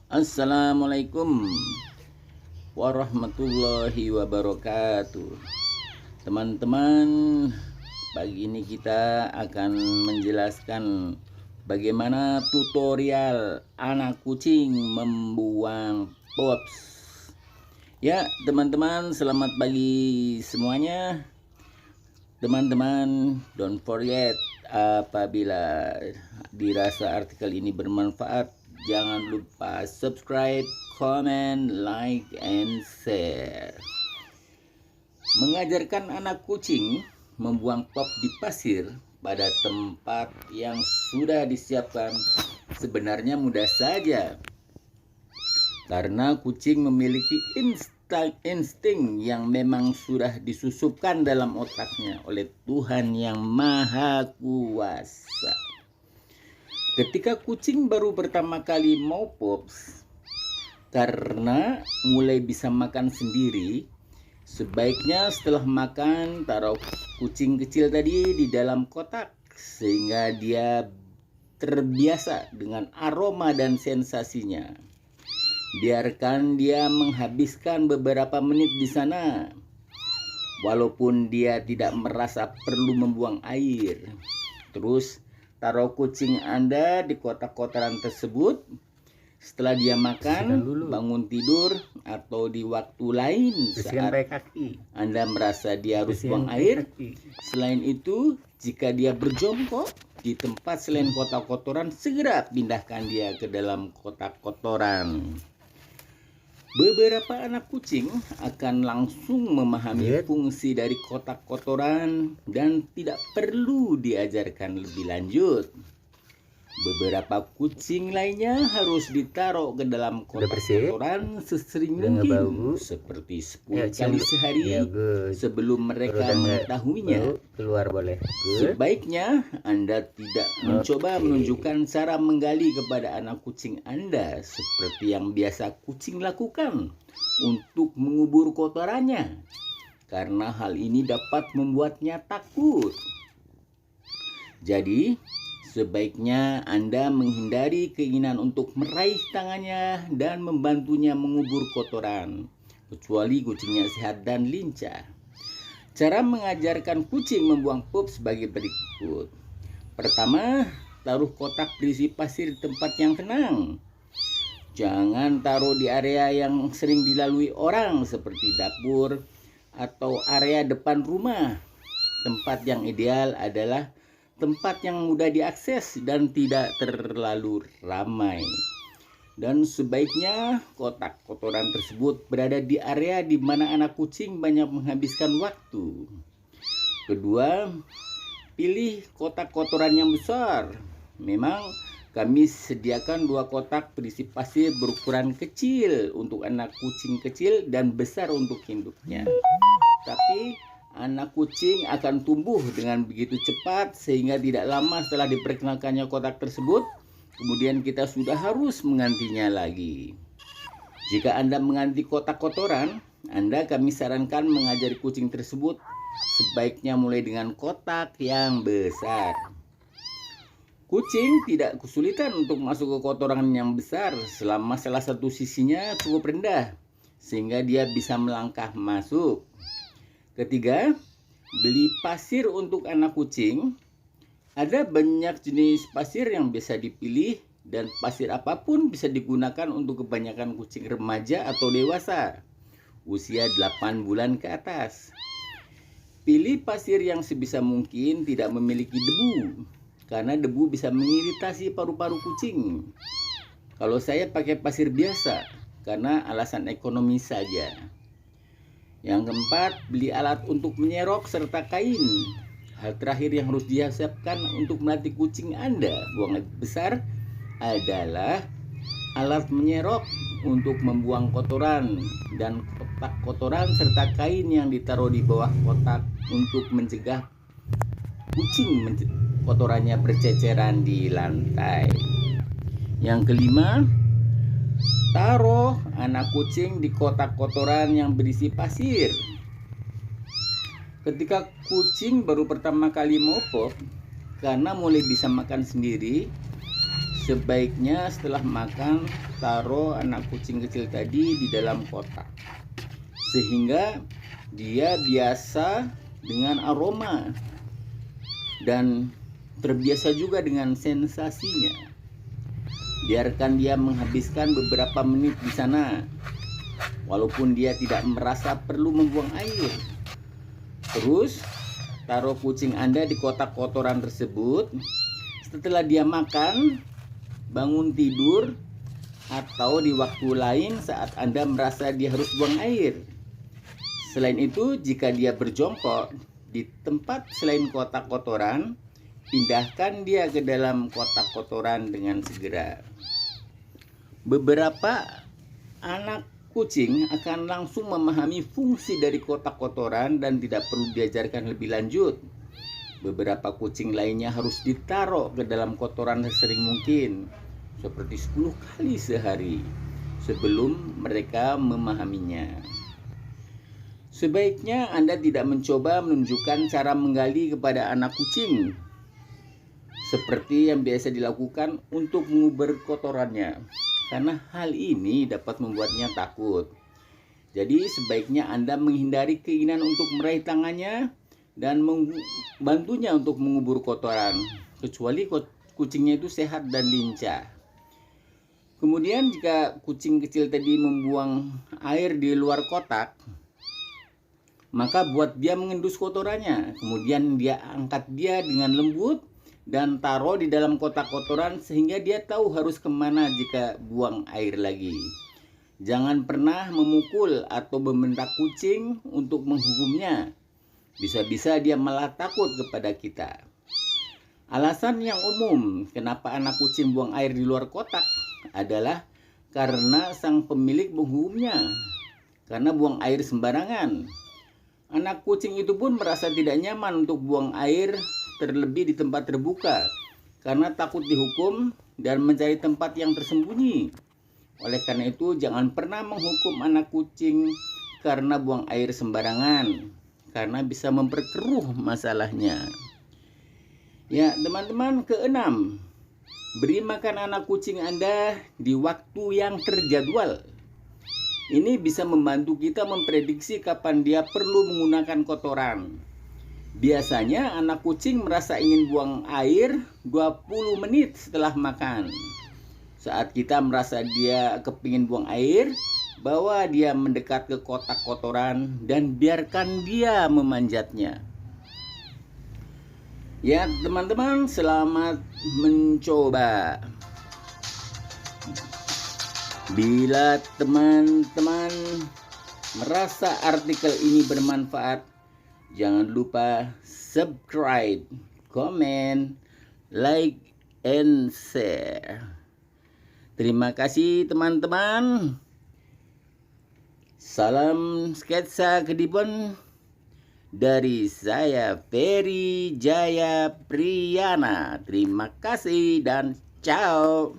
Assalamualaikum warahmatullahi wabarakatuh. Teman-teman, pagi ini kita akan menjelaskan bagaimana tutorial anak kucing membuang pops. Ya, teman-teman, selamat pagi semuanya. Teman-teman, don't forget, apabila dirasa artikel ini bermanfaat, jangan lupa subscribe, comment, like, and share. Mengajarkan anak kucing membuang pop di pasir pada tempat yang sudah disiapkan sebenarnya mudah saja, karena kucing memiliki insting yang memang sudah disusupkan dalam otaknya oleh Tuhan yang Maha Kuasa. Ketika kucing baru pertama kali mau pops, karena mulai bisa makan sendiri, sebaiknya setelah makan taruh kucing kecil tadi di dalam kotak sehingga dia terbiasa dengan aroma dan sensasinya. Biarkan dia menghabiskan beberapa menit di sana, walaupun dia tidak merasa perlu membuang air. Terus taruh kucing Anda di kotak-kotoran tersebut. Setelah dia makan, bangun tidur, atau di waktu lain saat Anda merasa dia harus buang air. Selain itu, jika dia berjongkok di tempat selain kotak kotoran, segera pindahkan dia ke dalam kotak kotoran. Beberapa anak kucing akan langsung memahami fungsi dari kotak kotoran dan tidak perlu diajarkan lebih lanjut. Beberapa kucing lainnya harus ditaruh ke dalam kotak kotoran sesering mungkin, seperti 10 kali sehari sebelum mereka mengetahuinya. Sebaiknya Anda tidak mencoba menunjukkan cara menggali kepada anak kucing Anda seperti yang biasa kucing lakukan untuk mengubur kotorannya, karena hal ini dapat membuatnya takut. Jadi sebaiknya Anda menghindari keinginan untuk meraih tangannya dan membantunya mengubur kotoran, kecuali kucingnya sehat dan lincah. Cara mengajarkan kucing membuang pup sebagai berikut. Pertama, taruh kotak berisi pasir di tempat yang tenang. Jangan taruh di area yang sering dilalui orang seperti dapur atau area depan rumah. Tempat yang ideal adalah tempat yang mudah diakses dan tidak terlalu ramai. Dan sebaiknya kotak kotoran tersebut berada di area di mana anak kucing banyak menghabiskan waktu. Kedua, pilih kotak kotoran yang besar. Memang kami sediakan 2 kotak berisi pasir berukuran kecil untuk anak kucing kecil dan besar untuk induknya. Tapi anak kucing akan tumbuh dengan begitu cepat sehingga tidak lama setelah diperkenalkannya kotak tersebut, kemudian kita sudah harus menggantinya lagi. Jika Anda mengganti kotak kotoran, kami sarankan mengajari kucing tersebut sebaiknya mulai dengan kotak yang besar. Kucing tidak kesulitan untuk masuk ke kotoran yang besar selama salah satu sisinya cukup rendah, sehingga dia bisa melangkah masuk. Ketiga, beli pasir untuk anak kucing. Ada banyak jenis pasir yang bisa dipilih dan pasir apapun bisa digunakan untuk kebanyakan kucing remaja atau dewasa usia 8 bulan ke atas. Pilih pasir yang sebisa mungkin tidak memiliki debu, karena debu bisa mengiritasi paru-paru kucing. Kalau saya pakai pasir biasa karena alasan ekonomi saja. Yang keempat, beli alat untuk menyerok serta kain. Hal terakhir yang harus disiapkan untuk melatih kucing Anda buang air besar adalah alat menyerok untuk membuang kotoran dan kotak kotoran serta kain yang ditaruh di bawah kotak untuk mencegah kucing kotorannya berceceran di lantai. Yang kelima, taruh anak kucing di kotak kotoran yang berisi pasir. Ketika kucing baru pertama kali mau pop, karena mulai bisa makan sendiri, sebaiknya setelah makan taruh anak kucing kecil tadi di dalam kotak, sehingga dia biasa dengan aroma dan terbiasa juga dengan sensasinya. Biarkan dia menghabiskan beberapa menit di sana, walaupun dia tidak merasa perlu membuang air. Terus taruh kucing Anda di kotak kotoran tersebut setelah dia makan, bangun tidur, atau di waktu lain saat Anda merasa dia harus buang air. Selain itu, jika dia berjongkok di tempat selain kotak kotoran, pindahkan dia ke dalam kotak kotoran dengan segera. Beberapa anak kucing akan langsung memahami fungsi dari kotak kotoran dan tidak perlu diajarkan lebih lanjut. Beberapa kucing lainnya harus ditaruh ke dalam kotoran sesering mungkin, seperti 10 kali sehari, sebelum mereka memahaminya. Sebaiknya Anda tidak mencoba menunjukkan cara menggali kepada anak kucing, seperti yang biasa dilakukan untuk mengubur kotorannya, karena hal ini dapat membuatnya takut. Jadi sebaiknya Anda menghindari keinginan untuk meraih tangannya dan membantunya untuk mengubur kotoran, kecuali kucingnya itu sehat dan lincah. Kemudian jika kucing kecil tadi membuang air di luar kotak, maka buat dia mengendus kotorannya. Kemudian dia angkat dia dengan lembut dan taruh di dalam kotak kotoran sehingga dia tahu harus kemana jika buang air lagi. Jangan pernah memukul atau membentak kucing untuk menghukumnya. Bisa-bisa dia malah takut kepada kita. Alasan yang umum kenapa anak kucing buang air di luar kotak adalah karena sang pemilik menghukumnya karena buang air sembarangan. Anak kucing itu pun merasa tidak nyaman untuk buang air, terlebih di tempat terbuka, karena takut dihukum dan mencari tempat yang tersembunyi. Oleh karena itu, jangan pernah menghukum anak kucing karena buang air sembarangan, karena bisa memperkeruh masalahnya. Ya, teman-teman, keenam, beri makan anak kucing Anda di waktu yang terjadwal. Ini bisa membantu kita memprediksi kapan dia perlu menggunakan kotoran. Biasanya anak kucing merasa ingin buang air 20 menit setelah makan. Saat kita merasa dia kepingin buang air, bawa dia mendekat ke kotak kotoran dan biarkan dia memanjatnya. Ya teman-teman, selamat mencoba. Bila teman-teman merasa artikel ini bermanfaat, jangan lupa subscribe, komen, like, and share. Terima kasih teman-teman. Salam sketsa Kedipun dari saya Ferry Jaya Priyana. Terima kasih dan ciao.